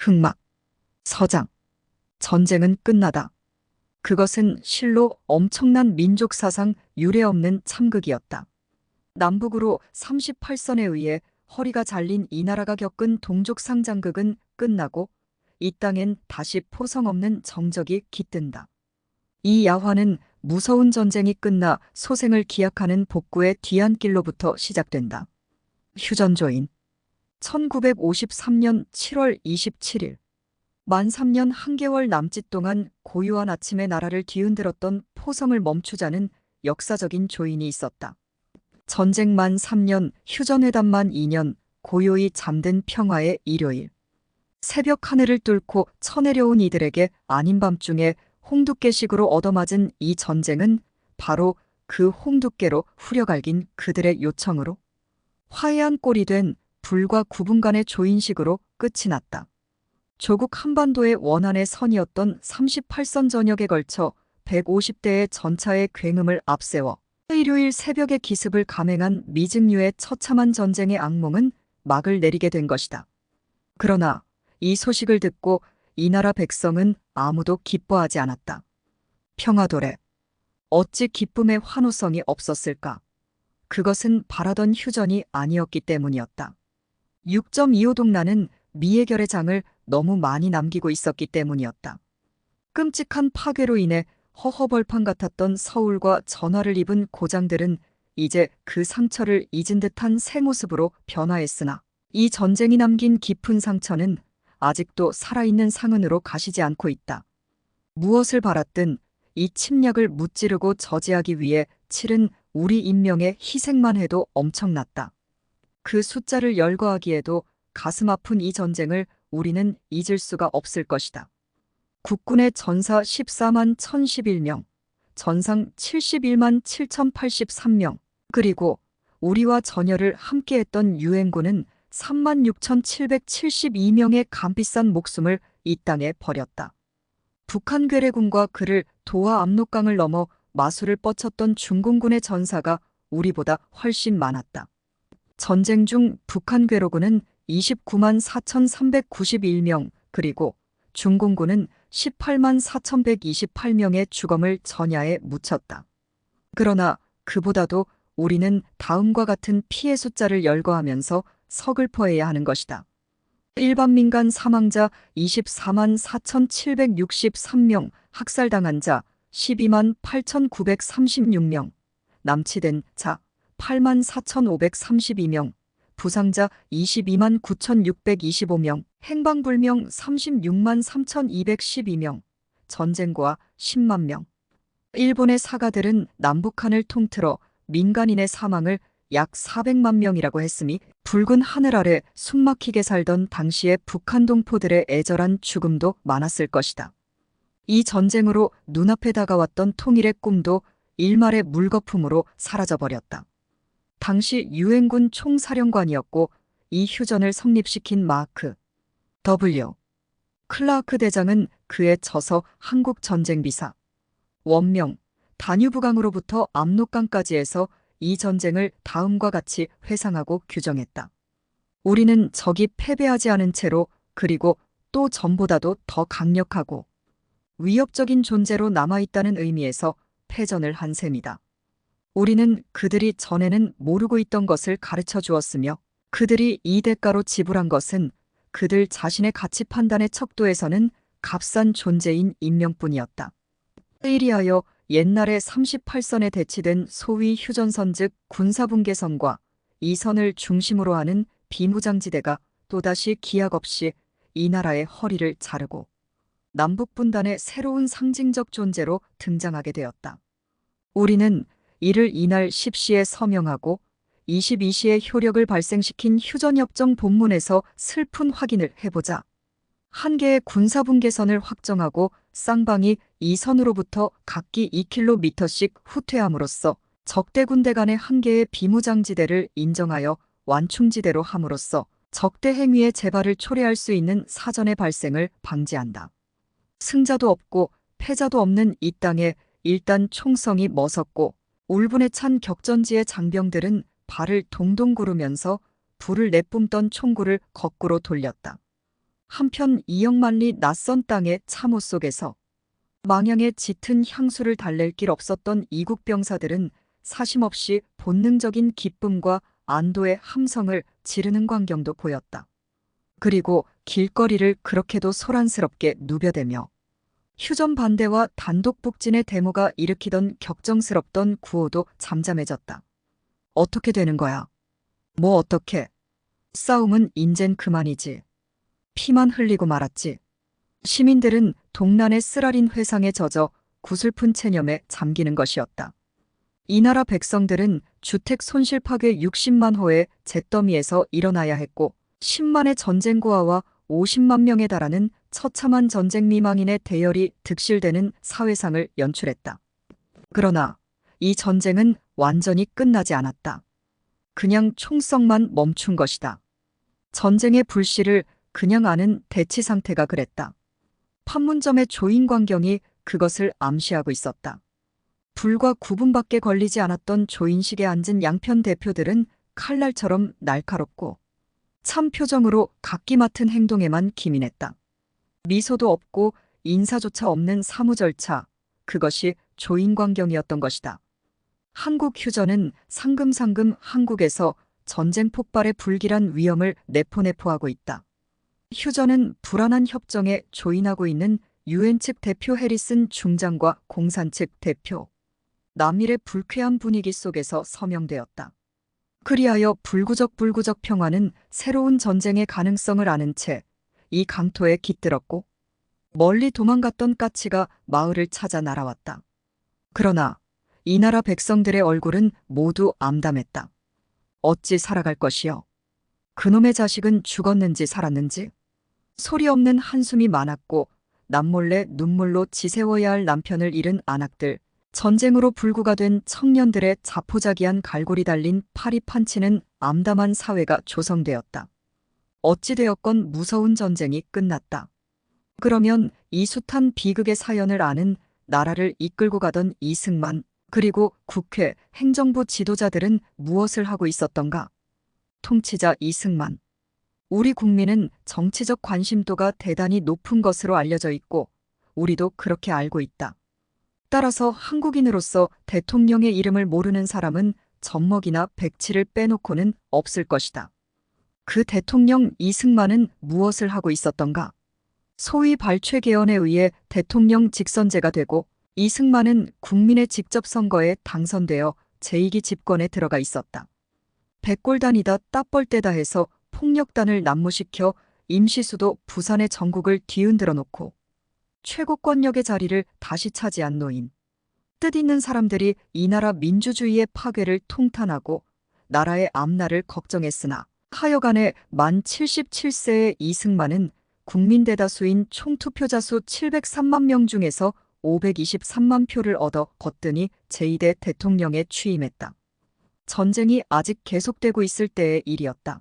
흑막, 서장, 전쟁은 끝나다. 그것은 실로 엄청난 민족 사상 유례없는 참극이었다. 남북으로 38선에 의해 허리가 잘린 이 나라가 겪은 동족 상장극은 끝나고 이 땅엔 다시 포성 없는 정적이 깃든다. 이 야화는 무서운 전쟁이 끝나 소생을 기약하는 복구의 뒤안길로부터 시작된다. 휴전조인 1953년 7월 27일 만 3년 한 개월 남짓 동안 고요한 아침에 나라를 뒤흔들었던 포성을 멈추자는 역사적인 조인이 있었다. 전쟁 만 3년, 휴전회담 만 2년, 고요히 잠든 평화의 일요일. 새벽 하늘을 뚫고 쳐내려온 이들에게 아닌 밤중에 홍두깨식으로 얻어맞은 이 전쟁은 바로 그 홍두깨로 후려갈긴 그들의 요청으로 화해한 꼴이 된 불과 9분간의 조인식으로 끝이 났다. 조국 한반도의 원안의 선이었던 38선 전역에 걸쳐 150대의 전차의 굉음을 앞세워 일요일 새벽의 기습을 감행한 미증유의 처참한 전쟁의 악몽은 막을 내리게 된 것이다. 그러나 이 소식을 듣고 이 나라 백성은 아무도 기뻐하지 않았다. 평화도래. 어찌 기쁨의 환호성이 없었을까? 그것은 바라던 휴전이 아니었기 때문이었다. 6.25동라는 미해결의 장을 너무 많이 남기고 있었기 때문이었다. 끔찍한 파괴로 인해 허허벌판 같았던 서울과 전화를 입은 고장들은 이제 그 상처를 잊은 듯한 새 모습으로 변화했으나 이 전쟁이 남긴 깊은 상처는 아직도 살아있는 상흔으로 가시지 않고 있다. 무엇을 바랐든 이 침략을 무찌르고 저지하기 위해 치른 우리 인명의 희생만 해도 엄청났다. 그 숫자를 열거하기에도 가슴 아픈 이 전쟁을 우리는 잊을 수가 없을 것이다. 국군의 전사 14만 1011명, 전상 71만 7083명, 그리고 우리와 전열을 함께했던 유엔군은 3만 6772명의 값비싼 목숨을 이 땅에 버렸다. 북한 괴뢰군과 그를 도하 압록강을 넘어 마수를 뻗쳤던 중공군의 전사가 우리보다 훨씬 많았다. 전쟁 중 북한 괴뢰군은 29만 4391명, 그리고 중공군은 18만 4128명의 주검을 전야에 묻혔다. 그러나 그보다도 우리는 다음과 같은 피해 숫자를 열거하면서 서글퍼해야 하는 것이다. 일반 민간 사망자 24만 4763명, 학살당한 자 12만 8936명, 남치된 자 8만 4532명, 부상자 22만 9625명, 행방불명 36만 3212명, 전쟁과 10만 명. 일본의 사가들은 남북한을 통틀어 민간인의 사망을 약 400만 명이라고 했으니 붉은 하늘 아래 숨막히게 살던 당시의 북한 동포들의 애절한 죽음도 많았을 것이다. 이 전쟁으로 눈앞에 다가왔던 통일의 꿈도 일말의 물거품으로 사라져버렸다. 당시 유엔군 총사령관이었고 이 휴전을 성립시킨 마크 W. 클라크 대장은 그의 저서 한국전쟁비사 원명 다뉴브강으로부터 압록강까지 해서 이 전쟁을 다음과 같이 회상하고 규정했다. 우리는 적이 패배하지 않은 채로 그리고 또 전보다도 더 강력하고 위협적인 존재로 남아있다는 의미에서 패전을 한 셈이다. 우리는 그들이 전에는 모르고 있던 것을 가르쳐 주었으며 그들이 이 대가로 지불한 것은 그들 자신의 가치 판단의 척도에서는 값싼 존재인 인명뿐이었다. 이리하여 옛날에 38선에 대치된 소위 휴전선 즉 군사분계선과 이 선을 중심으로 하는 비무장지대가 또다시 기약 없이 이 나라의 허리를 자르고 남북분단의 새로운 상징적 존재로 등장하게 되었다. 우리는 이를 이날 10시에 서명하고 22시에 효력을 발생시킨 휴전협정 본문에서 슬픈 확인을 해보자. 한 개의 군사분계선을 확정하고 쌍방이 이 선으로부터 각기 2km씩 후퇴함으로써 적대 군대 간의 한 개의 비무장지대를 인정하여 완충지대로 함으로써 적대 행위의 재발을 초래할 수 있는 사전의 발생을 방지한다. 승자도 없고 패자도 없는 이 땅에 일단 총성이 멋었고 울분에 찬 격전지의 장병들은 발을 동동 구르면서 불을 내뿜던 총구를 거꾸로 돌렸다. 한편 이역만리 낯선 땅의 참호 속에서 망향의 짙은 향수를 달랠 길 없었던 이국 병사들은 사심없이 본능적인 기쁨과 안도의 함성을 지르는 광경도 보였다. 그리고 길거리를 그렇게도 소란스럽게 누벼대며 휴전 반대와 단독 북진의 데모가 일으키던 격정스럽던 구호도 잠잠해졌다. 어떻게 되는 거야? 뭐 어떻게? 싸움은 인젠 그만이지. 피만 흘리고 말았지. 시민들은 동란의 쓰라린 회상에 젖어 구슬픈 체념에 잠기는 것이었다. 이 나라 백성들은 주택 손실 파괴 60만 호의 잿더미에서 일어나야 했고 10만의 전쟁 고아와 50만 명에 달하는 처참한 전쟁 미망인의 대열이 득실되는 사회상을 연출했다. 그러나 이 전쟁은 완전히 끝나지 않았다. 그냥 총성만 멈춘 것이다. 전쟁의 불씨를 그냥 아는 대치 상태가 그랬다. 판문점의 조인광경이 그것을 암시하고 있었다. 불과 9분밖에 걸리지 않았던 조인식에 앉은 양편 대표들은 칼날처럼 날카롭고 참 표정으로 각기 맡은 행동에만 기민했다. 미소도 없고 인사조차 없는 사무 절차, 그것이 조인광경이었던 것이다. 한국 휴전은 상금상금 한국에서 전쟁 폭발의 불길한 위험을 내포내포하고 있다. 휴전은 불안한 협정에 조인하고 있는 유엔 측 대표 해리슨 중장과 공산 측 대표 남일의 불쾌한 분위기 속에서 서명되었다. 그리하여 불구적 평화는 새로운 전쟁의 가능성을 아는 채 이 강토에 깃들었고 멀리 도망갔던 까치가 마을을 찾아 날아왔다. 그러나 이 나라 백성들의 얼굴은 모두 암담했다. 어찌 살아갈 것이요? 그놈의 자식은 죽었는지 살았는지? 소리 없는 한숨이 많았고 남몰래 눈물로 지새워야 할 남편을 잃은 안악들, 전쟁으로 불구가 된 청년들의 자포자기한 갈고리 달린 파리 판치는 암담한 사회가 조성되었다. 어찌되었건 무서운 전쟁이 끝났다. 그러면 이 숱한 비극의 사연을 아는 나라를 이끌고 가던 이승만, 그리고 국회, 행정부 지도자들은 무엇을 하고 있었던가? 통치자 이승만. 우리 국민은 정치적 관심도가 대단히 높은 것으로 알려져 있고 우리도 그렇게 알고 있다. 따라서 한국인으로서 대통령의 이름을 모르는 사람은 젖먹이나 백치를 빼놓고는 없을 것이다. 그 대통령 이승만은 무엇을 하고 있었던가? 소위 발췌 개헌에 의해 대통령 직선제가 되고 이승만은 국민의 직접 선거에 당선되어 제2기 집권에 들어가 있었다. 백골단이다 따뻘떼다 해서 폭력단을 난무시켜 임시수도 부산의 전국을 뒤흔들어 놓고 최고권력의 자리를 다시 차지한 노인. 뜻있는 사람들이 이 나라 민주주의의 파괴를 통탄하고 나라의 앞날을 걱정했으나 하여간에 만 77세의 이승만은 국민 대다수인 총투표자 수 703만 명 중에서 523만 표를 얻어 거뜬히 제2대 대통령에 취임했다. 전쟁이 아직 계속되고 있을 때의 일이었다.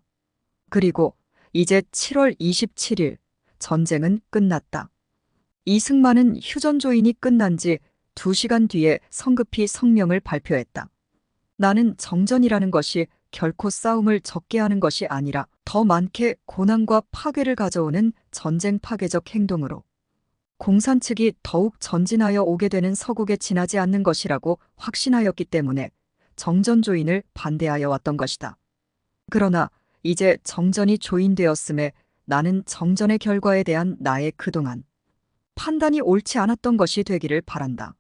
그리고 이제 7월 27일 전쟁은 끝났다. 이승만은 휴전 조인이 끝난 지 2시간 뒤에 성급히 성명을 발표했다. 나는 정전이라는 것이 결코 싸움을 적게 하는 것이 아니라 더 많게 고난과 파괴를 가져오는 전쟁 파괴적 행동으로 공산 측이 더욱 전진하여 오게 되는 서국에 지나지 않는 것이라고 확신하였기 때문에 정전 조인을 반대하여 왔던 것이다. 그러나 이제 정전이 조인되었음에 나는 정전의 결과에 대한 나의 그동안 판단이 옳지 않았던 것이 되기를 바란다.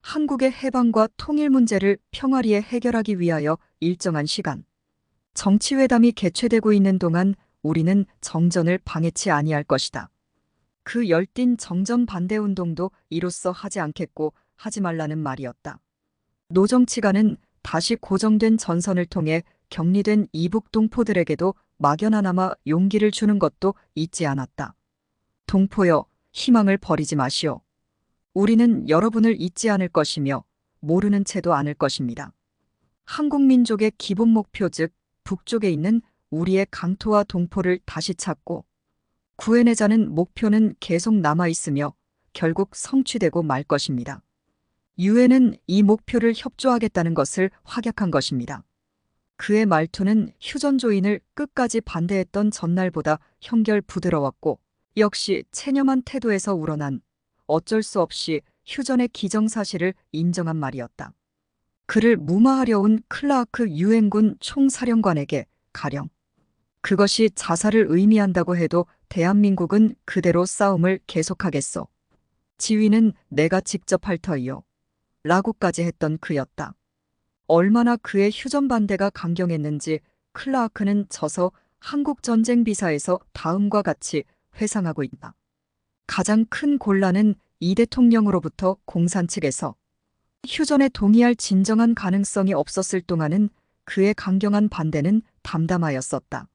한국의 해방과 통일 문제를 평화리에 해결하기 위하여 일정한 시간, 정치회담이 개최되고 있는 동안 우리는 정전을 방해치 아니할 것이다. 그 열띤 정전 반대 운동도 이로써 하지 않겠고 하지 말라는 말이었다. 노정치가는 다시 고정된 전선을 통해 격리된 이북 동포들에게도 막연하나마 용기를 주는 것도 잊지 않았다. 동포여, 희망을 버리지 마시오. 우리는 여러분을 잊지 않을 것이며 모르는 채도 않을 것입니다. 한국 민족의 기본 목표 즉 북쪽에 있는 우리의 강토와 동포를 다시 찾고 구해내자는 목표는 계속 남아있으며 결국 성취되고 말 것입니다. 유엔은 이 목표를 협조하겠다는 것을 확약한 것입니다. 그의 말투는 휴전 조인을 끝까지 반대했던 전날보다 형결 부드러웠고 역시 체념한 태도에서 우러난 어쩔 수 없이 휴전의 기정사실을 인정한 말이었다. 그를 무마하려 온 클라크 유엔군 총사령관에게 가령 그것이 자살을 의미한다고 해도 대한민국은 그대로 싸움을 계속하겠소. 지휘는 내가 직접 할 터이요. 라고까지 했던 그였다. 얼마나 그의 휴전 반대가 강경했는지 클라크는 저서 한국전쟁비사에서 다음과 같이 회상하고 있다. 가장 큰 곤란은 이 대통령으로부터 공산 측에서 휴전에 동의할 진정한 가능성이 없었을 동안은 그의 강경한 반대는 담담하였었다.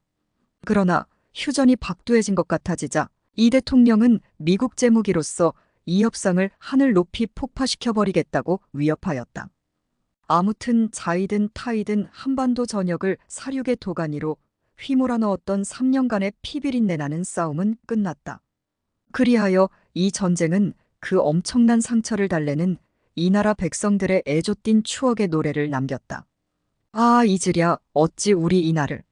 그러나 휴전이 박두해진 것 같아지자 이 대통령은 미국 제무기로서 이 협상을 하늘 높이 폭파시켜버리겠다고 위협하였다. 아무튼 자이든 타이든 한반도 전역을 사륙의 도가니로 휘몰아 넣었던 3년간의 피비린내 나는 싸움은 끝났다. 그리하여 이 전쟁은 그 엄청난 상처를 달래는 이 나라 백성들의 애조띤 추억의 노래를 남겼다. 아, 잊으랴 어찌 우리 이날을.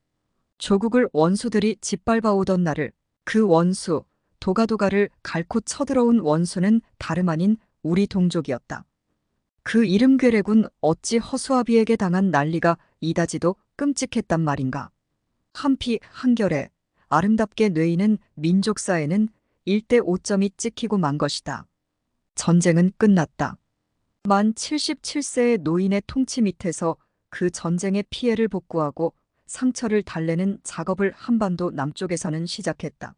조국을 원수들이 짓밟아 오던 날을. 그 원수, 도가도가를 갈고 쳐들어온 원수는 다름 아닌 우리 동족이었다. 그 이름 괴뢰군 어찌 허수아비에게 당한 난리가 이다지도 끔찍했단 말인가. 한피 한결에 아름답게 뇌이는 민족사에는 일대 5점이 찍히고 만 것이다. 전쟁은 끝났다. 만 77세의 노인의 통치 밑에서 그 전쟁의 피해를 복구하고 상처를 달래는 작업을 한반도 남쪽에서는 시작했다.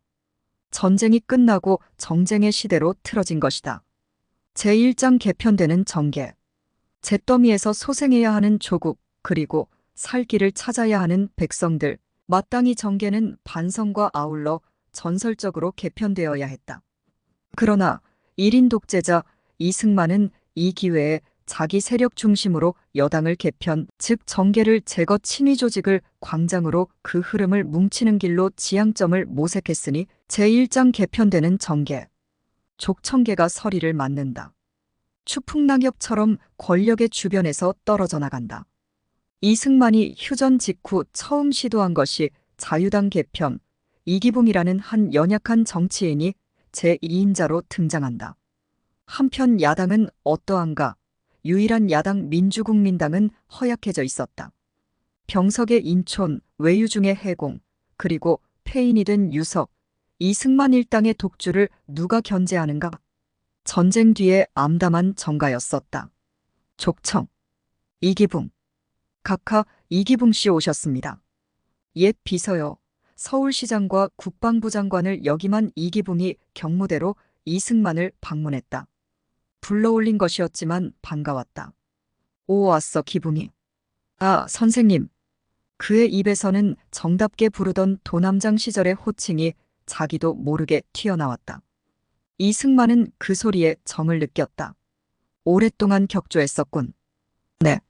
전쟁이 끝나고 정쟁의 시대로 틀어진 것이다. 제1장 개편되는 정계. 잿더미에서 소생해야 하는 조국, 그리고 살 길을 찾아야 하는 백성들. 마땅히 정계는 반성과 아울러 전설적으로 개편되어야 했다. 그러나 1인 독재자 이승만은 이 기회에 자기 세력 중심으로 여당을 개편, 즉 정계를 제거 친위 조직을 광장으로 그 흐름을 뭉치는 길로 지향점을 모색했으니 제1장 개편되는 정계. 족청계가 서리를 맞는다. 추풍낙엽처럼 권력의 주변에서 떨어져 나간다. 이승만이 휴전 직후 처음 시도한 것이 자유당 개편, 이기붕이라는 한 연약한 정치인이 제2인자로 등장한다. 한편 야당은 어떠한가? 유일한 야당 민주국민당은 허약해져 있었다. 병석의 인촌, 외유중의 해공, 그리고 폐인이 된 유석, 이승만 일당의 독주를 누가 견제하는가? 전쟁 뒤에 암담한 정가였었다. 족청, 이기붕. 각하 이기붕 씨 오셨습니다. 옛 비서요. 서울시장과 국방부 장관을 역임한 이기붕이 경무대로 이승만을 방문했다. 불러올린 것이었지만 반가웠다. 오, 왔어, 기붕이. 아, 선생님. 그의 입에서는 정답게 부르던 도남장 시절의 호칭이 자기도 모르게 튀어나왔다. 이승만은 그 소리에 정을 느꼈다. 오랫동안 격조했었군. 네.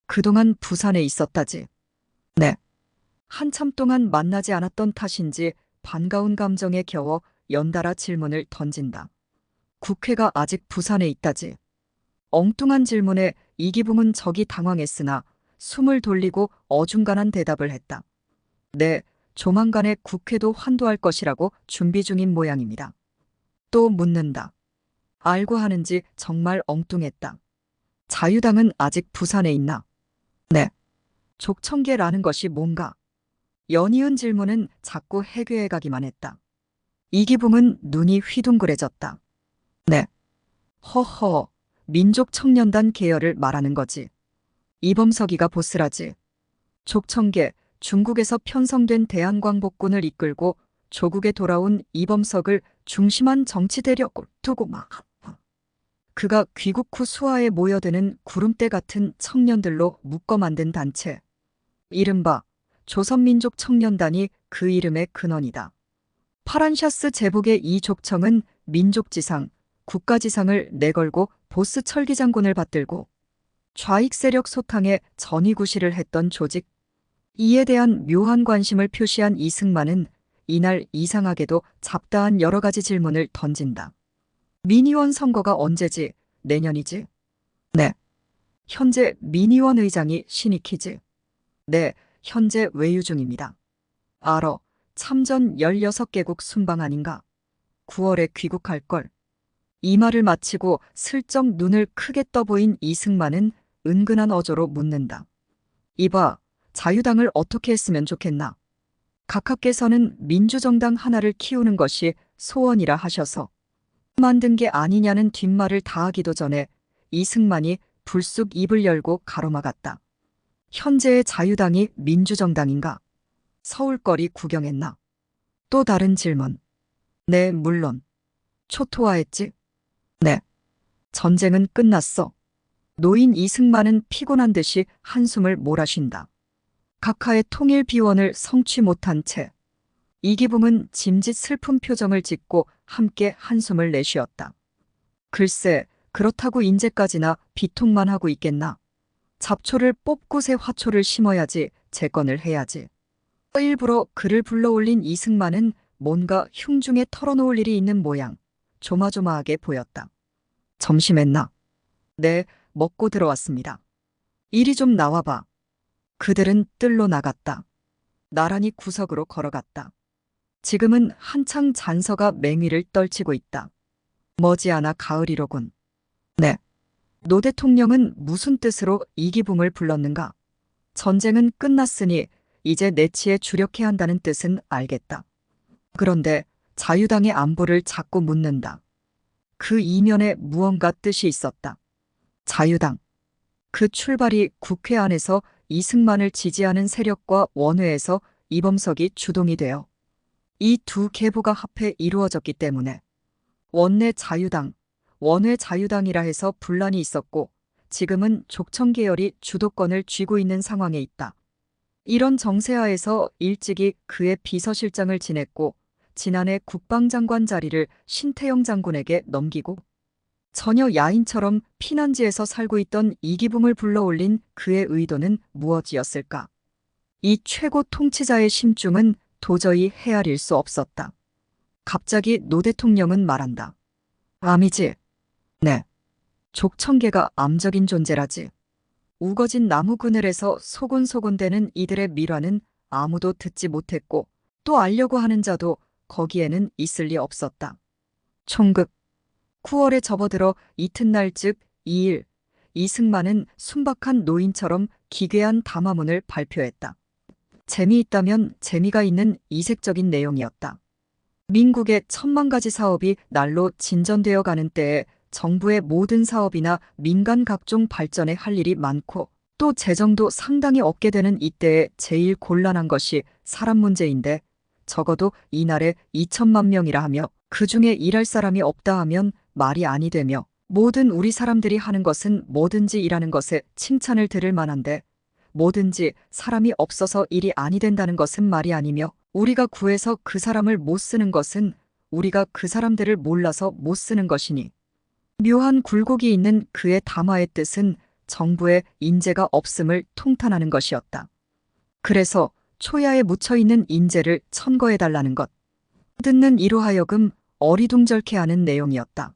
그동안 부산에 있었다지. 네. 한참 동안 만나지 않았던 탓인지 반가운 감정에 겨워 연달아 질문을 던진다. 국회가 아직 부산에 있다지. 엉뚱한 질문에 이기붕은 적이 당황했으나 숨을 돌리고 어중간한 대답을 했다. 네, 조만간에 국회도 환도할 것이라고 준비 중인 모양입니다. 또 묻는다. 알고 하는지 정말 엉뚱했다. 자유당은 아직 부산에 있나? 네. 족청계라는 것이 뭔가? 연이은 질문은 자꾸 해괴해 가기만 했다. 이기붕은 눈이 휘둥그레졌다. 네. 허허, 민족청년단 계열을 말하는 거지. 이범석이가 보스라지. 족청계, 중국에서 편성된 대한광복군을 이끌고 조국에 돌아온 이범석을 중심한 정치 대력을 두고 막. 그가 귀국 후 수하에 모여드는 구름대 같은 청년들로 묶어 만든 단체. 이른바 조선민족 청년단이 그 이름의 근원이다. 파란 샤스 제복의 이 족청은 민족지상, 국가지상을 내걸고 보스 철기장군을 받들고 좌익 세력 소탕에 전위구시를 했던 조직. 이에 대한 묘한 관심을 표시한 이승만은 이날 이상하게도 잡다한 여러 가지 질문을 던진다. 민의원 선거가 언제지? 내년이지? 네. 현재 민의원 의장이 신익희지? 네, 현재 외유 중입니다. 알어, 참전 16개국 순방 아닌가? 9월에 귀국할 걸. 이 말을 마치고 슬쩍 눈을 크게 떠보인 이승만은 은근한 어조로 묻는다. 이봐, 자유당을 어떻게 했으면 좋겠나? 각하께서는 민주정당 하나를 키우는 것이 소원이라 하셔서 만든 게 아니냐는 뒷말을 다하기도 전에 이승만이 불쑥 입을 열고 가로막았다. 현재의 자유당이 민주정당인가? 서울거리 구경했나? 또 다른 질문. 네, 물론. 초토화했지? 네. 전쟁은 끝났어. 노인 이승만은 피곤한 듯이 한숨을 몰아쉰다. 각하의 통일 비원을 성취 못한 채 이기붕은 짐짓 슬픈 표정을 짓고 함께 한숨을 내쉬었다. 글쎄, 그렇다고 인제까지나 비통만 하고 있겠나? 잡초를 뽑고 새 화초를 심어야지, 재건을 해야지. 일부러 그를 불러올린 이승만은 뭔가 흉중에 털어놓을 일이 있는 모양, 조마조마하게 보였다. 점심했나? 네, 먹고 들어왔습니다. 이리 좀 나와봐. 그들은 뜰로 나갔다. 나란히 구석으로 걸어갔다. 지금은 한창 잔서가 맹위를 떨치고 있다. 머지않아 가을이로군. 네. 노 대통령은 무슨 뜻으로 이기붕을 불렀는가? 전쟁은 끝났으니 이제 내치에 주력해야 한다는 뜻은 알겠다. 그런데 자유당의 안보를 자꾸 묻는다. 그 이면에 무언가 뜻이 있었다. 자유당. 그 출발이 국회 안에서 이승만을 지지하는 세력과 원외에서 이범석이 주동이 되어 이 두 계보가 합해 이루어졌기 때문에 원내 자유당, 원외 자유당이라 해서 분란이 있었고 지금은 족청 계열이 주도권을 쥐고 있는 상황에 있다. 이런 정세하에서 일찍이 그의 비서실장을 지냈고 지난해 국방장관 자리를 신태영 장군에게 넘기고 전혀 야인처럼 피난지에서 살고 있던 이기붕을 불러올린 그의 의도는 무엇이었을까? 이 최고 통치자의 심중은 도저히 헤아릴 수 없었다. 갑자기 노 대통령은 말한다. 암이지? 네. 족청계가 암적인 존재라지. 우거진 나무 그늘에서 소곤소곤대는 이들의 밀화는 아무도 듣지 못했고 또 알려고 하는 자도 거기에는 있을 리 없었다. 총극. 9월에 접어들어 이튿날 즉 2일 이승만은 순박한 노인처럼 기괴한 담화문을 발표했다. 재미있다면 재미가 있는 이색적인 내용이었다. 민국의 1000만 가지 사업이 날로 진전되어 가는 때에 정부의 모든 사업이나 민간 각종 발전에 할 일이 많고 또 재정도 상당히 없게 되는 이때에 제일 곤란한 것이 사람 문제인데 적어도 이날에 2천만 명이라 하며 그 중에 일할 사람이 없다 하면 말이 아니 되며 모든 우리 사람들이 하는 것은 뭐든지 일하는 것에 칭찬을 들을 만한데 뭐든지 사람이 없어서 일이 아니 된다는 것은 말이 아니며 우리가 구해서 그 사람을 못 쓰는 것은 우리가 그 사람들을 몰라서 못 쓰는 것이니 묘한 굴곡이 있는 그의 담화의 뜻은 정부의 인재가 없음을 통탄하는 것이었다. 그래서 초야에 묻혀있는 인재를 천거해달라는 것. 듣는 이로 하여금 어리둥절케 하는 내용이었다.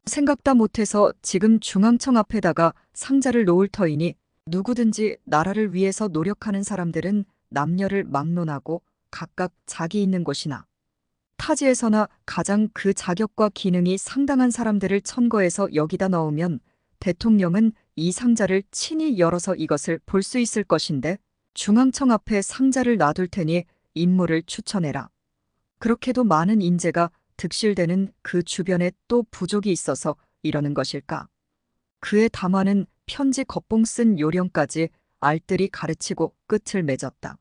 생각다 못해서 지금 중앙청 앞에다가 상자를 놓을 터이니 누구든지 나라를 위해서 노력하는 사람들은 남녀를 막론하고 각각 자기 있는 곳이나 타지에서나 가장 그 자격과 기능이 상당한 사람들을 천거해서 여기다 넣으면 대통령은 이 상자를 친히 열어서 이것을 볼 수 있을 것인데 중앙청 앞에 상자를 놔둘 테니 인물을 추천해라. 그렇게도 많은 인재가 득실되는 그 주변에 또 부족이 있어서 이러는 것일까? 그의 담화는 편지 겉봉 쓴 요령까지 알뜰히 가르치고 끝을 맺었다.